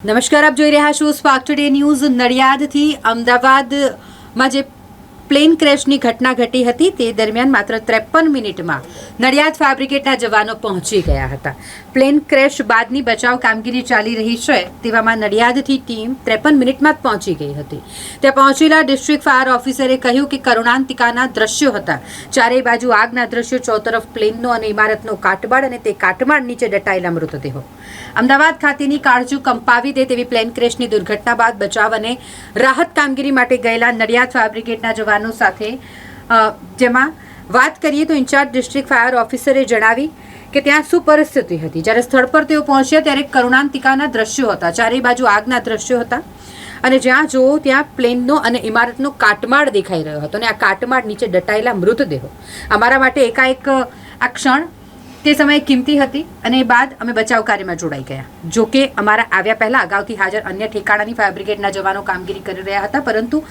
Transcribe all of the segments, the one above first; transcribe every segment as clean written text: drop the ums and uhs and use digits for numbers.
નમસ્કાર, આપ જોઈ રહ્યા છો સ્પાર્ક ટુડે ન્યૂઝ. નડિયાદથી અમદાવાદમાં જે પ્લેન ક્રેશની ઘટના ઘટી હતી તે દરમિયાન માત્ર 53 મિનિટમાં નડિયાદ ફાયર બ્રિગેડના જવાનો પહોંચી ગયા હતા. પ્લેન ક્રેશ બાદની બચાવ કામગીરી ચાલી રહી છે તેવામાં નડિયાદથી ટીમ 53 મિનિટમાં જ પહોંચી ગઈ હતી. ત્યાં પહોંચેલા ડિસ્ટ્રિક્ટ ફાયર ઓફિસરે કહ્યું કે કરુણાંતિકાના દ્રશ્યો હતા. ચારેય બાજુ આગના દ્રશ્યો, ચોતરફ પ્લેનનો અને ઇમારતનો કાટમાળ અને તે કાટમાળ નીચે દટાયેલા મૃતદેહો. અમદાવાદ ખાતેની કાળજુ કંપાવી દે તેવી પ્લેન ક્રેશની દુર્ઘટના બાદ બચાવ અને રાહત કામગીરી માટે ગયેલા નડિયાદ ફાયર બ્રિગેડના જવાનો સાથે જેમાં વાત કરીએ તો ઇન્ચાર્જ ડિસ્ટ્રિક્ટ ફાયર ઓફિસરે જણાવી કે ત્યાં શું પરિસ્થિતિ હતી. જ્યારે સ્થળ પર તેઓ પહોંચ્યા ત્યારે કરુણાંતિકાના દ્રશ્યો હતા. ચારેય બાજુ આગના દ્રશ્યો હતા અને જ્યાં જુઓ ત્યાં પ્લેનનો અને ઇમારતનો કાટમાળ દેખાઈ રહ્યો હતો અને આ કાટમાળ નીચે દટાયેલા મૃતદેહો. અમારા માટે એકાએક આ ક્ષણ તે સમયે કિંમતી હતી અને બાદ અમે બચાવ કાર્યમાં જોડાઈ ગયા. જોકે અમારા આવ્યા પહેલા અગાઉથી હાજર અન્ય ઠેકાણાની ફાયર બ્રિગેડના જવાનો કામગીરી કરી રહ્યા હતા, પરંતુ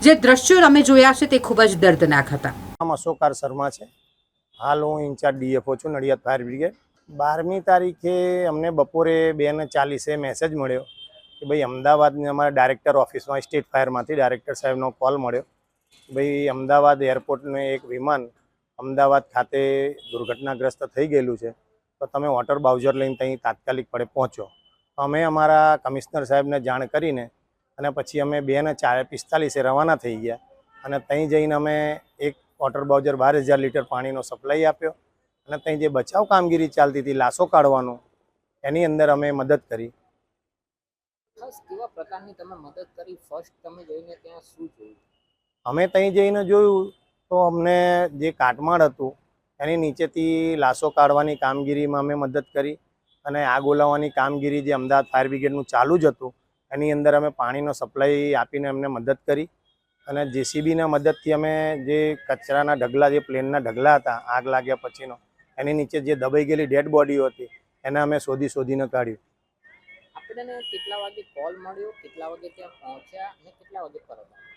જે દ્રશ્યો અમે જોયા છે તે ખૂબ જ દર્દનાક હતા. અશોકાર શર્મા છે. હાલ હું ઇન્ચાર્જ ડીએફઓ છું નડિયાદ ફાયર બ્રિગેડ. 12મી તારીખે અમને બપોરે 2:40 મેસેજ મળ્યો કે ભાઈ અમદાવાદની અમારા ડાયરેક્ટર ઓફિસમાં સ્ટેટ ફાયરમાંથી ડાયરેક્ટર સાહેબનો કોલ મળ્યો. ભાઈ અમદાવાદ એરપોર્ટનું એક વિમાન અમદાવાદ ખાતે દુર્ઘટનાગ્રસ્ત થઈ ગયેલું છે, તો તમે વોટર બાઉઝર લઈને ત્યાં તાત્કાલિકપણે પહોંચો. અમે અમારા કમિશનર સાહેબને જાણ કરીને અને પછી અમે 2:45 રવાના થઈ ગયા અને ત્યાં જઈને અમે એક વોટર બાઉઝર 12,000 લીટર પાણીનો સપ્લાય આપ્યો અને ત્યાં જે બચાવ કામગીરી ચાલતી હતી લાશો કાઢવાનું, એની અંદર અમે મદદ કરી. કેવા પ્રકારની તમે મદદ કરી? ફર્સ્ટ તમે જઈને ત્યાં શું જોયું? અમે ત્યાં જઈને જોયું તો અમને જે કાટમાળ હતું એની નીચેથી લાશો કાઢવાની કામગીરીમાં અમે મદદ કરી અને આગ ઓલાવવાની કામગીરી જે અમદાવાદ ફાયર બ્રિગેડનું ચાલુ જ હતું એની અંદર અમે પાણીનો સપ્લાય આપીને અમને મદદ કરી અને જેસીબીના મદદથી અમે જે કચરાના ઢગલા, જે પ્લેનના ઢગલા હતા આગ લાગ્યા પછીનો, એની નીચે જે દબાઈ ગયેલી ડેડ બોડીઓ હતી એને અમે શોધીને કાઢ્યું. આપણને કેટલા વાગે કોલ મળ્યો, કેટલા વાગે ત્યાં પહોંચ્યા અને કેટલા વાગે પરત આવ્યા?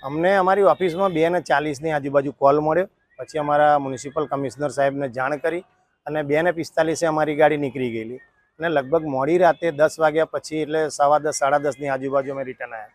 અમને અમારી ઓફિસમાં 2:40 આજુબાજુ કોલ મળ્યો. પછી અમારા મ્યુનિસિપલ કમિશનર સાહેબને જાણ કરી અને 2:45 અમારી ગાડી નીકળી ગયેલી અને લગભગ મોડી રાતે 10 વાગ્યા પછી એટલે 10:15 સાડા 10ની આજુબાજુ અમે રિટર્ન આવ્યા.